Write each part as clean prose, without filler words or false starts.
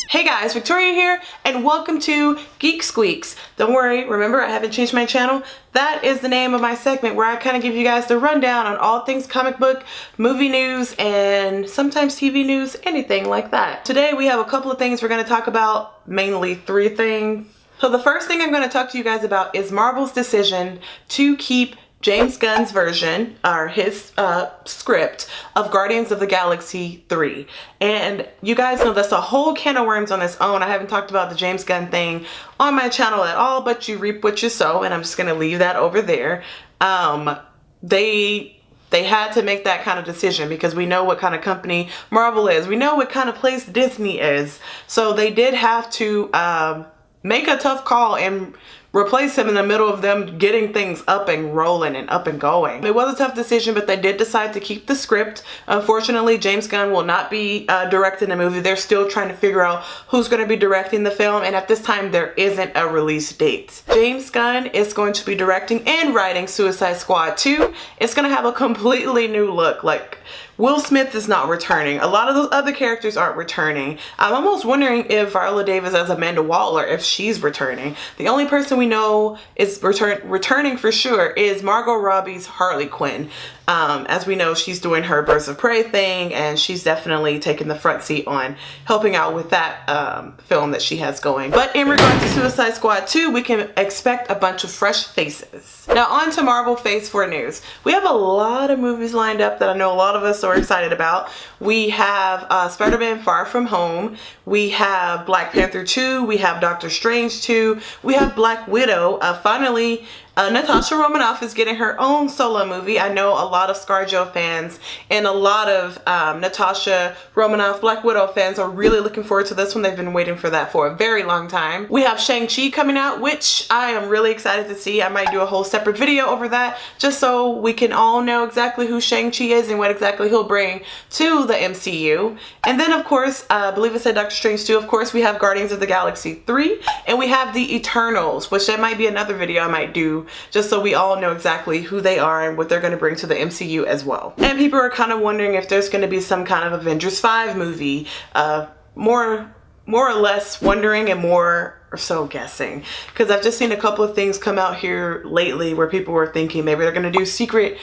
Hey guys, Victoria here, and welcome to Geeks. Don't worry, remember I haven't changed my channel. That is the name of my segment where I kind of give you guys the rundown on all things comic book, movie news, and sometimes TV news, anything like that. Today we have a couple of things we're going to talk about, mainly three things. So the first thing I'm going to talk to you guys about is Marvel's decision to keep James Gunn's version, or his script of Guardians of the Galaxy 3. And you guys know that's a whole can of worms on its own. I haven't talked about the James Gunn thing on my channel at all, but you reap what you sow, and I'm just going to leave that over there. They had to make that kind of decision because we know what kind of company Marvel is. We know what kind of place Disney is. So they did have to make a tough call and replace him in the middle of them getting things up and rolling and up and going. It was a tough decision, but they did decide to keep the script. Unfortunately, James Gunn will not be directing the movie. They're still trying to figure out who's going to be directing the film, and at this time there isn't a release date. James Gunn is going to be directing and writing Suicide Squad 2. It's going to have a completely new look. Like, Will Smith is not returning. A lot of those other characters aren't returning. I'm almost wondering if Viola Davis as Amanda Waller, if she's returning. The only person we know is returning for sure is Margot Robbie's Harley Quinn. As we know, she's doing her Birds of Prey thing, and she's definitely taking the front seat on helping out with that film that she has going. But in regard to Suicide Squad 2, we can expect a bunch of fresh faces. Now on to Marvel Phase 4 news. We have a lot of movies lined up that I know a lot of us are excited about. We have Spider-Man Far From Home. We have Black Panther 2. We have Doctor Strange 2. We have Black Widow. Finally, Natasha Romanoff is getting her own solo movie. I know a lot of ScarJo fans and a lot of Natasha Romanoff Black Widow fans are really looking forward to this one. They've been waiting for that for a very long time. We have Shang-Chi coming out, which I am really excited to see. I might do a whole separate video over that just so we can all know exactly who Shang-Chi is and what exactly he'll bring to the MCU. And then of course, I believe it said Doctor Strange 2. Of course, we have Guardians of the Galaxy 3, and we have the Eternals, which that might be another video I might do just so we all know exactly who they are and what they're going to bring to the MCU as well. And people are kind of wondering if there's going to be some kind of Avengers 5 movie. More or less wondering and more or so guessing, because I've just seen a couple of things come out here lately where people were thinking maybe they're going to do Secret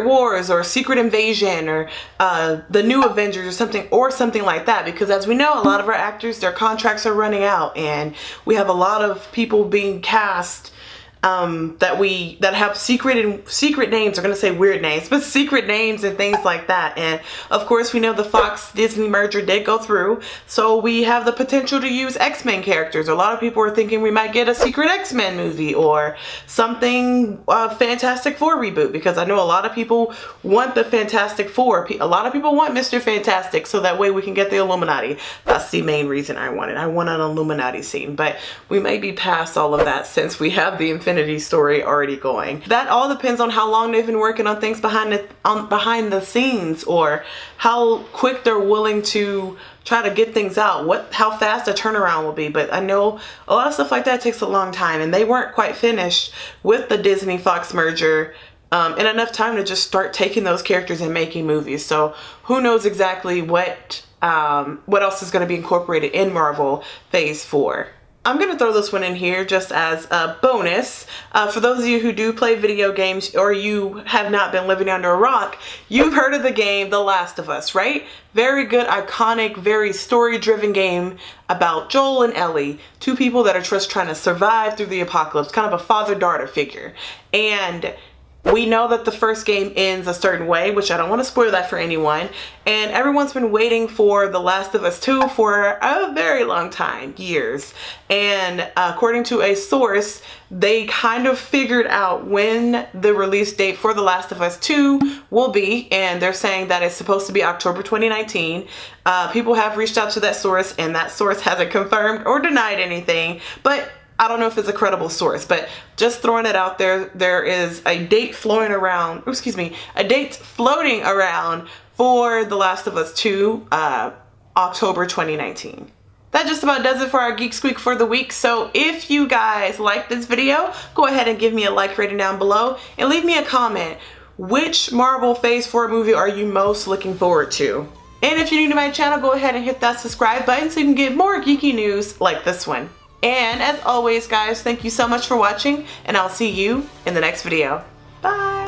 Wars or Secret Invasion or the New Avengers or something like that, because as we know, a lot of our actors, their contracts are running out, and we have a lot of people being cast that have secret names. I'm gonna say weird names, but secret names and things like that. And of course, we know the Fox Disney merger did go through, so we have the potential to use X-Men characters. A lot of people are thinking we might get a secret X-Men movie or something, Fantastic Four reboot, because I know a lot of people want the Fantastic Four. A lot of people want Mr. Fantastic, so that way we can get the Illuminati. That's the main reason I want it. I want an Illuminati scene, but we may be past all of that since we have the Infinity story already going. That all depends on how long they've been working on things behind the scenes, or how quick they're willing to try to get things out, how fast the turnaround will be. But I know a lot of stuff like that takes a long time, and they weren't quite finished with the Disney Fox merger in enough time to just start taking those characters and making movies. So who knows exactly what else is going to be incorporated in Marvel Phase 4. I'm going to throw this one in here just as a bonus. For those of you who do play video games, or you have not been living under a rock, you've heard of the game The Last of Us, right? Very good, iconic, very story-driven game about Joel and Ellie, two people that are just trying to survive through the apocalypse, kind of a father-daughter figure. And we know that the first game ends a certain way, which I don't want to spoil that for anyone. And everyone's been waiting for The Last of Us 2 for a very long time, years. And according to a source, they kind of figured out when the release date for The Last of Us 2 will be. And they're saying that it's supposed to be October 2019. People have reached out to that source, and that source hasn't confirmed or denied anything. But I don't know if it's a credible source, but just throwing it out there, there is a date floating around for The Last of Us 2, October 2019. That just about does it for our Geek Squeak for the week. So if you guys like this video, go ahead and give me a like rating down below and leave me a comment. Which Marvel Phase 4 movie are you most looking forward to? And if you're new to my channel, go ahead and hit that subscribe button so you can get more geeky news like this one. And as always, guys, thank you so much for watching, and I'll see you in the next video. Bye!